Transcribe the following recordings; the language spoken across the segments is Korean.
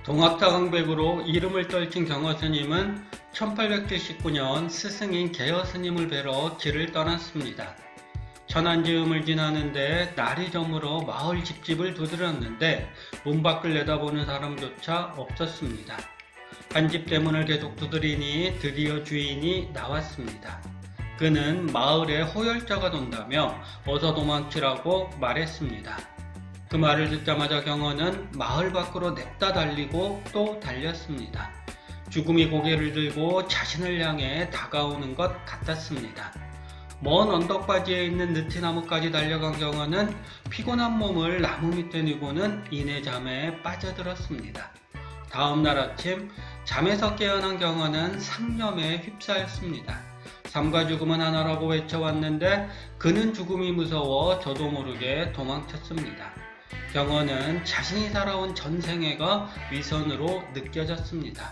동학다강백으로 이름을 떨친 경허스님은 1879년 스승인 계허스님을 뵈러 길을 떠났습니다. 천안지음을 지나는데 날이 저물어 마을 집집을 두드렸는데 문 밖을 내다보는 사람조차 없었습니다. 한 집 대문을 계속 두드리니 드디어 주인이 나왔습니다. 그는 마을에 호열자가 돈다며 어서 도망치라고 말했습니다. 그 말을 듣자마자 경허는 마을 밖으로 냅다 달리고 또 달렸습니다. 죽음이 고개를 들고 자신을 향해 다가오는 것 같았습니다. 먼 언덕바지에 있는 느티나무까지 달려간 경허는 피곤한 몸을 나무 밑에 뉘고는 이내 잠에 빠져들었습니다. 다음날 아침 잠에서 깨어난 경허는 상념에 휩싸였습니다. 삶과 죽음은 하나라고 외쳐왔는데 그는 죽음이 무서워 저도 모르게 도망쳤습니다. 경허는 자신이 살아온 전생애가 위선으로 느껴졌습니다.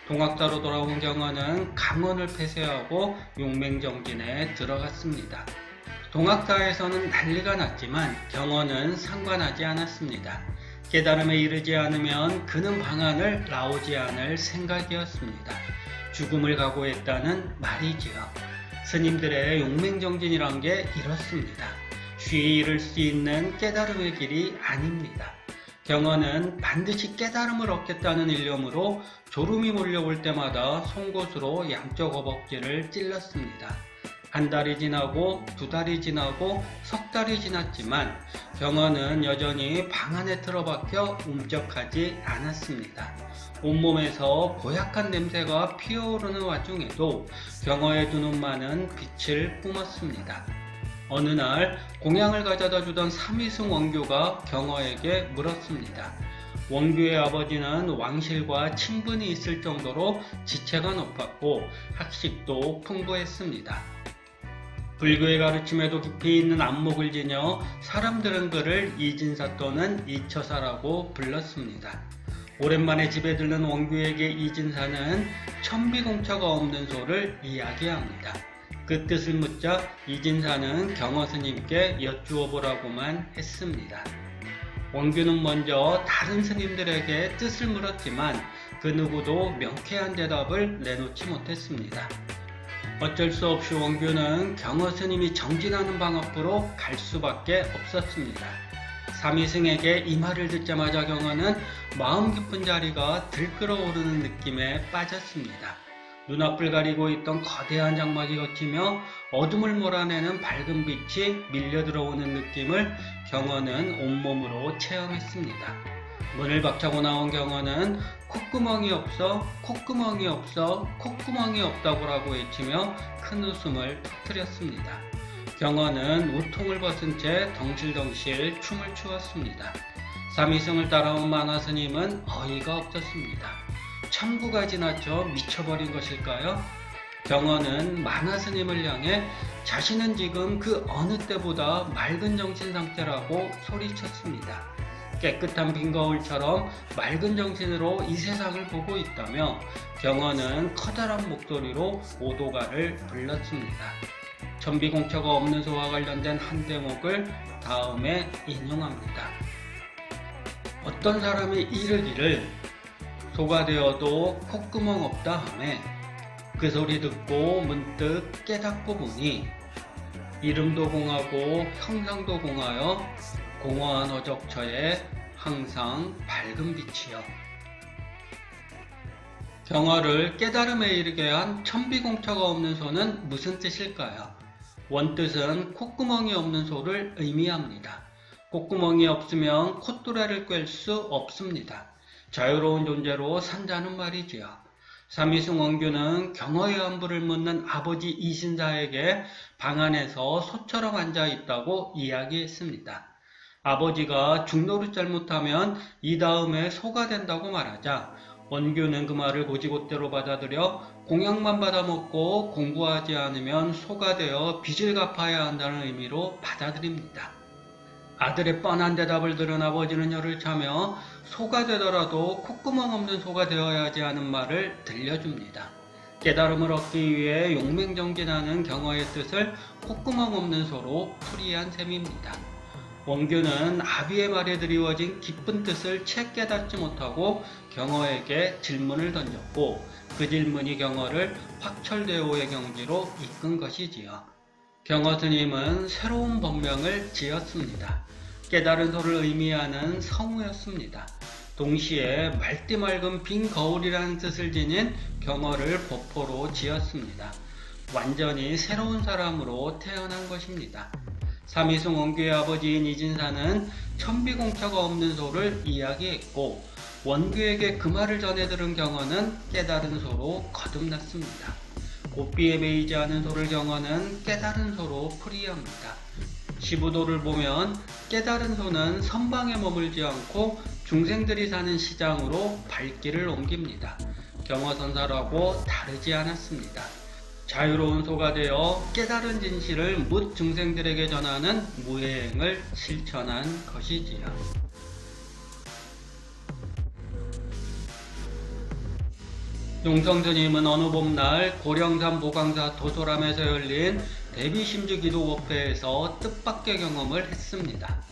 동학사로 돌아온 경허는 강원을 폐쇄하고 용맹정진에 들어갔습니다. 동학사에서는 난리가 났지만 경허는 상관하지 않았습니다. 깨달음에 이르지 않으면 그는 방안을 나오지 않을 생각이었습니다. 죽음을 각오했다는 말이지요. 스님들의 용맹정진이란 게 이렇습니다. 쉬이 이룰 수 있는 깨달음의 길이 아닙니다. 경허는 반드시 깨달음을 얻겠다는 일념으로 졸음이 몰려올 때마다 송곳으로 양쪽 허벅지를 찔렀습니다. 한 달이 지나고 두 달이 지나고 석 달이 지났지만 경허는 여전히 방 안에 틀어박혀 움쩍하지 않았습니다. 온몸에서 고약한 냄새가 피어오르는 와중에도 경허의 두 눈만은 빛을 뿜었습니다. 어느 날 공양을 가져다 주던 삼위승 원교가 경허에게 물었습니다. 원교의 아버지는 왕실과 친분이 있을 정도로 지체가 높았고 학식도 풍부했습니다. 불교의 가르침에도 깊이 있는 안목을 지녀 사람들은 그를 이진사 또는 이처사라고 불렀습니다. 오랜만에 집에 들른 원교에게 이진사는 천비공처가 없는 소를 이야기합니다. 그 뜻을 묻자 이진사는 경허스님께 여쭈어 보라고만 했습니다. 원규는 먼저 다른 스님들에게 뜻을 물었지만 그 누구도 명쾌한 대답을 내놓지 못했습니다. 어쩔 수 없이 원규는 경허스님이 정진하는 방 앞으로 갈 수밖에 없었습니다. 삼위승에게 이 말을 듣자마자 경허는 마음 깊은 자리가 들끓어오르는 느낌에 빠졌습니다. 눈앞을 가리고 있던 거대한 장막이 걷히며 어둠을 몰아내는 밝은 빛이 밀려들어오는 느낌을 경허는 온몸으로 체험했습니다. 문을 박차고 나온 경허는 콧구멍이 없어, 콧구멍이 없어, 콧구멍이 없다고라고 외치며 큰 웃음을 터뜨렸습니다. 경허는 우통을 벗은 채 덩실덩실 춤을 추었습니다. 삼위승을 따라온 만화스님은 어이가 없었습니다. 천구가 지나쳐 미쳐버린 것일까요? 경허는 만화스님을 향해 자신은 지금 그 어느 때보다 맑은 정신 상태라고 소리쳤습니다. 깨끗한 빈 거울처럼 맑은 정신으로 이 세상을 보고 있다며 경허는 커다란 목소리로 오도가를 불렀습니다. 천비공처가 없는 소와 관련된 한 대목을 다음에 인용합니다. 어떤 사람이 이르기를 소가 되어도 콧구멍 없다 하매 그 소리 듣고 문득 깨닫고 보니 이름도 공하고 형상도 공하여 공허한 어적처에 항상 밝은 빛이여. 경허를 깨달음에 이르게 한 천비공처가 없는 소는 무슨 뜻일까요? 원뜻은 콧구멍이 없는 소를 의미합니다. 콧구멍이 없으면 콧뚜레를 꿰을 수 없습니다. 자유로운 존재로 산다는 말이지요. 삼위승 원규는 경허의 안부를 묻는 아버지 이신사에게 방 안에서 소처럼 앉아있다고 이야기했습니다. 아버지가 중노릇 잘못하면 이 다음에 소가 된다고 말하자 원규는 그 말을 고지고대로 받아들여 공양만 받아먹고 공부하지 않으면 소가 되어 빚을 갚아야 한다는 의미로 받아들입니다. 아들의 뻔한 대답을 들은 아버지는 혀를 차며 소가 되더라도 콧구멍 없는 소가 되어야 하지 하는 말을 들려줍니다. 깨달음을 얻기 위해 용맹정진하는 경허의 뜻을 콧구멍 없는 소로 풀이한 셈입니다. 원규는 아비의 말에 드리워진 깊은 뜻을 채 깨닫지 못하고 경허에게 질문을 던졌고 그 질문이 경허를 확철대오의 경지로 이끈 것이지요. 경허 스님은 새로운 법명을 지었습니다. 깨달은 소를 의미하는 성우였습니다. 동시에 맑디 맑은 빈 거울이라는 뜻을 지닌 경허를 법호로 지었습니다. 완전히 새로운 사람으로 태어난 것입니다. 삼위승 원규의 아버지인 이진사는 천비공처가 없는 소를 이야기했고 원규에게 그 말을 전해 들은 경허는 깨달은 소로 거듭났습니다. 고삐에 매이지 않은 소를 경허는 깨달은 소로 풀이합니다. 시부도를 보면 깨달은 소는 선방에 머물지 않고 중생들이 사는 시장으로 발길을 옮깁니다. 경허선사라고 다르지 않았습니다. 자유로운 소가 되어 깨달은 진실을 묻 중생들에게 전하는 무해행을 실천한 것이지요. 용성스님은 어느 봄날 고령산 보강사 도소람에서 열린 대비심주기도 법회에서 뜻밖의 경험을 했습니다.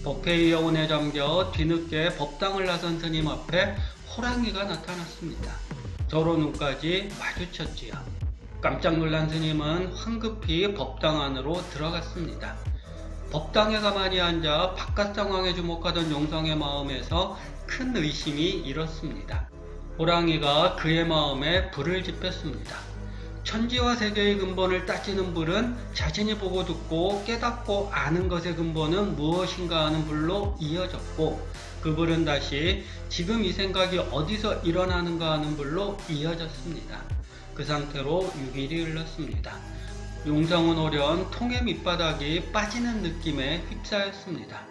법회의 여운에 잠겨 뒤늦게 법당을 나선 스님 앞에 호랑이가 나타났습니다. 서로 눈까지 마주쳤지요. 깜짝 놀란 스님은 황급히 법당 안으로 들어갔습니다. 법당에 가만히 앉아 바깥 상황에 주목하던 용성의 마음에서 큰 의심이 일었습니다. 호랑이가 그의 마음에 불을 지폈습니다. 천지와 세계의 근본을 따지는 불은 자신이 보고 듣고 깨닫고 아는 것의 근본은 무엇인가 하는 불로 이어졌고 그 불은 다시 지금 이 생각이 어디서 일어나는가 하는 불로 이어졌습니다. 그 상태로 6일이 흘렀습니다. 용성은 오련 통의 밑바닥이 빠지는 느낌에 휩싸였습니다.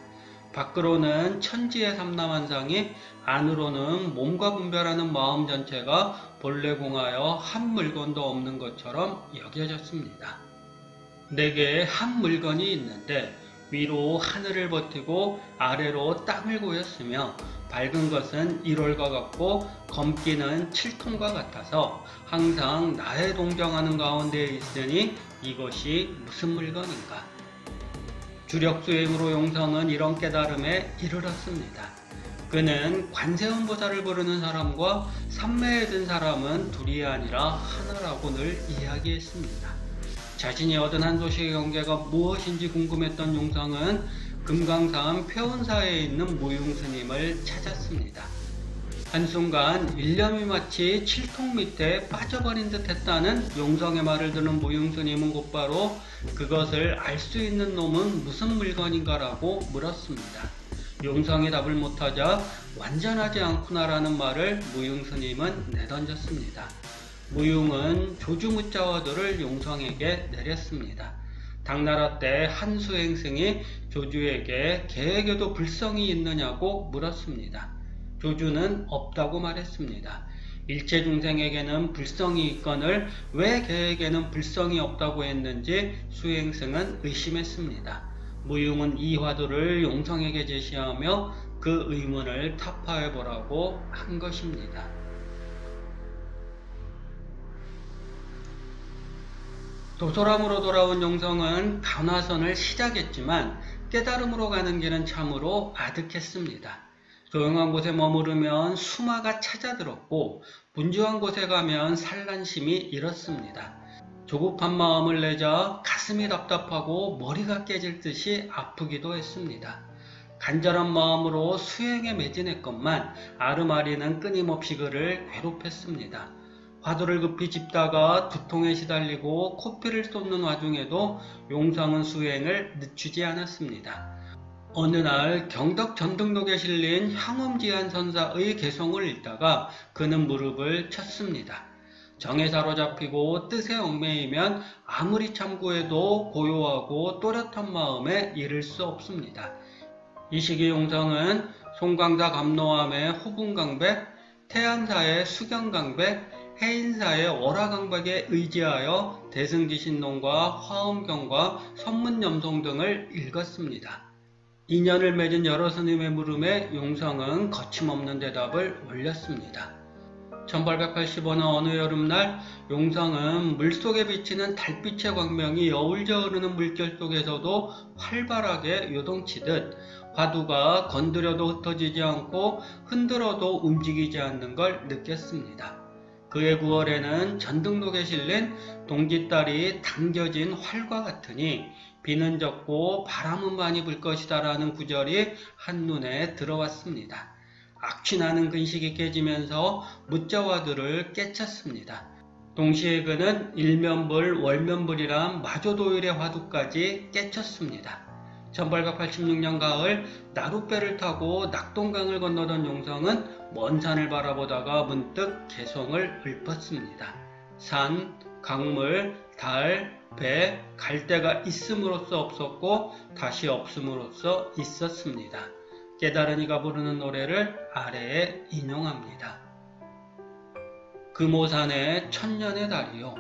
밖으로는 천지의 삼라만상이 안으로는 몸과 분별하는 마음 전체가 본래 공하여 한 물건도 없는 것처럼 여겨졌습니다. 내게 한 물건이 있는데 위로 하늘을 버티고 아래로 땅을 고였으며 밝은 것은 1월과 같고 검기는 7통과 같아서 항상 나에 동정하는 가운데에 있으니 이것이 무슨 물건인가? 주력수행으로 용성은 이런 깨달음에 이르렀습니다. 그는 관세음보살을 부르는 사람과 삼매에 든 사람은 둘이 아니라 하나라고 늘 이야기했습니다. 자신이 얻은 한 소식의 경계가 무엇인지 궁금했던 용성은 금강산 표운사에 있는 무용스님을 찾았습니다. 한순간 일념이 마치 칠통 밑에 빠져버린 듯 했다는 용성의 말을 듣는 무용스님은 곧바로 그것을 알 수 있는 놈은 무슨 물건인가 라고 물었습니다. 용성이 답을 못하자 완전하지 않구나라는 말을 무용스님은 내던졌습니다. 무용은 조주무자와도를 용성에게 내렸습니다. 당나라 때 한 수행승이 조주에게 개에게도 불성이 있느냐고 물었습니다. 조주는 없다고 말했습니다. 일체 중생에게는 불성이 있거늘 왜 개에게는 불성이 없다고 했는지 수행승은 의심했습니다. 무용은 이 화두를 용성에게 제시하며 그 의문을 타파해보라고 한 것입니다. 도소람으로 돌아온 용성은 간화선을 시작했지만 깨달음으로 가는 길은 참으로 아득했습니다. 조용한 곳에 머무르면 수마가 찾아들었고 분주한 곳에 가면 산란심이 일었습니다. 조급한 마음을 내자 가슴이 답답하고 머리가 깨질 듯이 아프기도 했습니다. 간절한 마음으로 수행에 매진했건만 아르마리는 끊임없이 그를 괴롭혔습니다. 화두를 급히 짚다가 두통에 시달리고 코피를 쏟는 와중에도 용성은 수행을 늦추지 않았습니다. 어느 날 경덕 전등록에 실린 향엄지한 선사의 개성을 읽다가 그는 무릎을 쳤습니다. 정에 사로잡히고 뜻에 얽매이면 아무리 참고해도 고요하고 또렷한 마음에 이를 수 없습니다. 이 시기 용성은 송광사 감노함의 호분강백, 태안사의 수경강백, 해인사의 월화강백에 의지하여 대승지신론과 화엄경과 선문염송 등을 읽었습니다. 인연을 맺은 여러 스님의 물음에 용성은 거침없는 대답을 올렸습니다. 1885년 어느 여름날 용성은 물속에 비치는 달빛의 광명이 여울져 흐르는 물결 속에서도 활발하게 요동치듯 화두가 건드려도 흩어지지 않고 흔들어도 움직이지 않는 걸 느꼈습니다. 그해 9월에는 전등록에 실린 동짓달이 당겨진 활과 같으니 비는 적고 바람은 많이 불 것이다 라는 구절이 한눈에 들어왔습니다. 악취나는 근식이 깨지면서 무자화두를 깨쳤습니다. 동시에 그는 일면불, 월면불이란 마조도일의 화두까지 깨쳤습니다. 1886년 가을 나룻배를 타고 낙동강을 건너던 용성은 먼 산을 바라보다가 문득 개성을 읊었습니다. 산, 강물, 달, 배, 갈 데가 있음으로써 없었고 다시 없음으로써 있었습니다. 깨달은 이가 부르는 노래를 아래에 인용합니다. 금오산의 천년의 달이요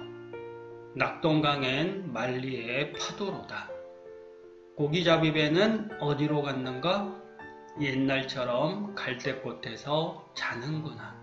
낙동강엔 만리의 파도로다. 고기잡이배는 어디로 갔는가? 옛날처럼 갈대꽃에서 자는구나.